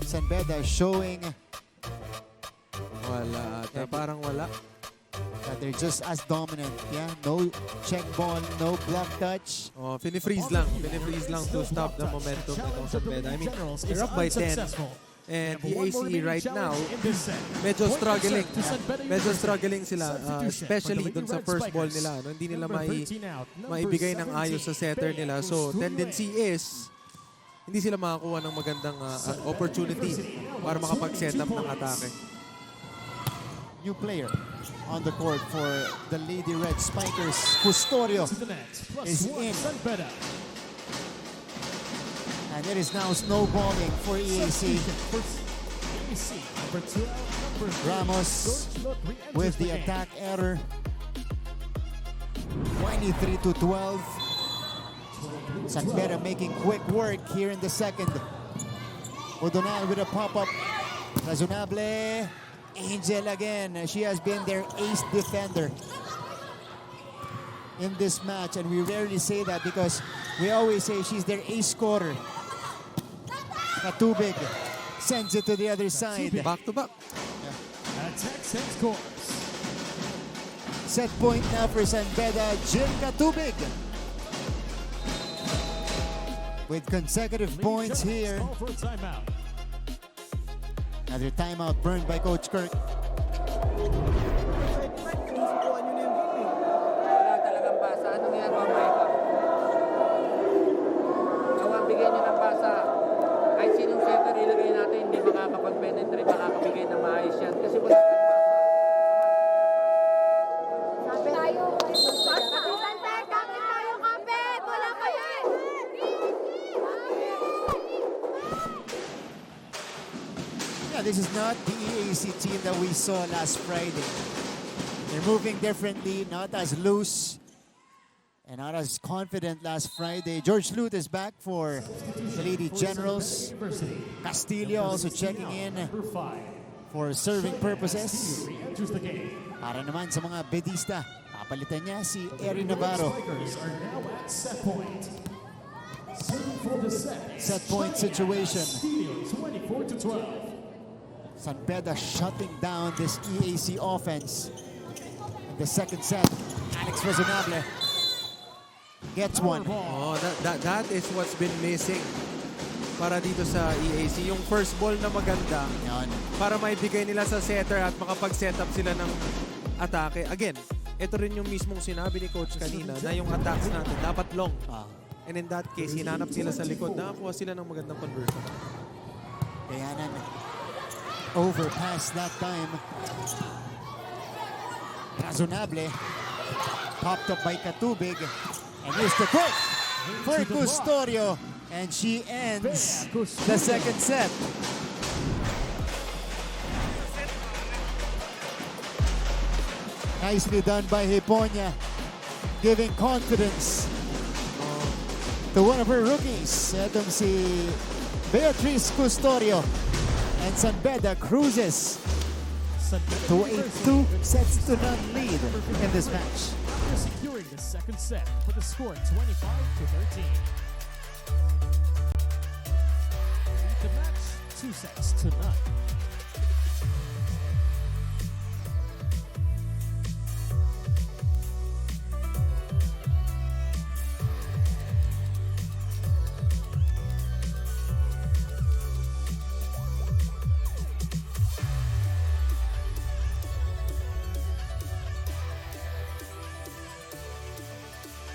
San Beda showing wala. Parang wala. that they're just as dominant. Yeah, no check ball, no block touch. Oh, fini-freeze lang. Fini-freeze lang to stop the momentum ng San Beda. I mean, they're up by 10. And EAC right now, medyo struggling. Medyo struggling sila, especially dun sa first ball nila. No? Hindi nila maibigay ng ayos sa setter nila. So, tendency is, hindi sila makakuha ng magandang opportunity para makapag-set up ng atake. New player on the court for the Lady Red Spikers. Custodio is in. And it is now snowballing for EAC. Ramos with the attack error. 23-12. San Beda making quick work here in the second. O'Donnell with a pop-up. Razonable. Angel again. She has been their ace defender in this match, and we rarely say that because we always say she's their ace scorer. Katubig sends it to the other side. Back to back. Attacks and scores. Set point now for San Beda, Jim Katubig. With consecutive points here. Another timeout burned by Coach Kirk. Wala talagang basa. Anong ginagawa mo ikaw? Gawang bigyan nyo ng basa. Kahit sinong setter ilagay natin, hindi makakapag-penetrate, makakabigay ng maayos yan. Kasi wala kang basa. Sabi tayo, basa. Kapit tayo, kapit. Wala pa yan. Yeah, this is not the EAC team that we saw last Friday. They're moving differently, not as loose and not as confident last Friday. George Lute is back for the Lady Generals. Castillo also checking in for serving purposes. Para naman sa mga bedista, papalitan niya si Erin Navarro. Set point situation. 24-12. San Beda shutting down this EAC offense. In the second set, Alex Razonable gets one. Oh, that is what's been missing para dito sa EAC. Yung first ball na maganda Yan. para maibigay nila sa setter at makapag-set up sila ng atake. Again, ito rin yung mismong sinabi ni Coach kanina na yung attacks natin dapat long. And in that case, hinanap sila sa likod. Nakakuha sila ng magandang conversion. Kayanan overpass that time. Razonable. Popped up by Katubig. And here's the quick for Custodio. And she ends the second set. Nicely done by Hiponia, giving confidence to one of her rookies. Etong si Beatriz Custodio. And San Beda cruises to a 2-0 lead in this match. After securing the second set for the score 25-13. Lead the match 2-0.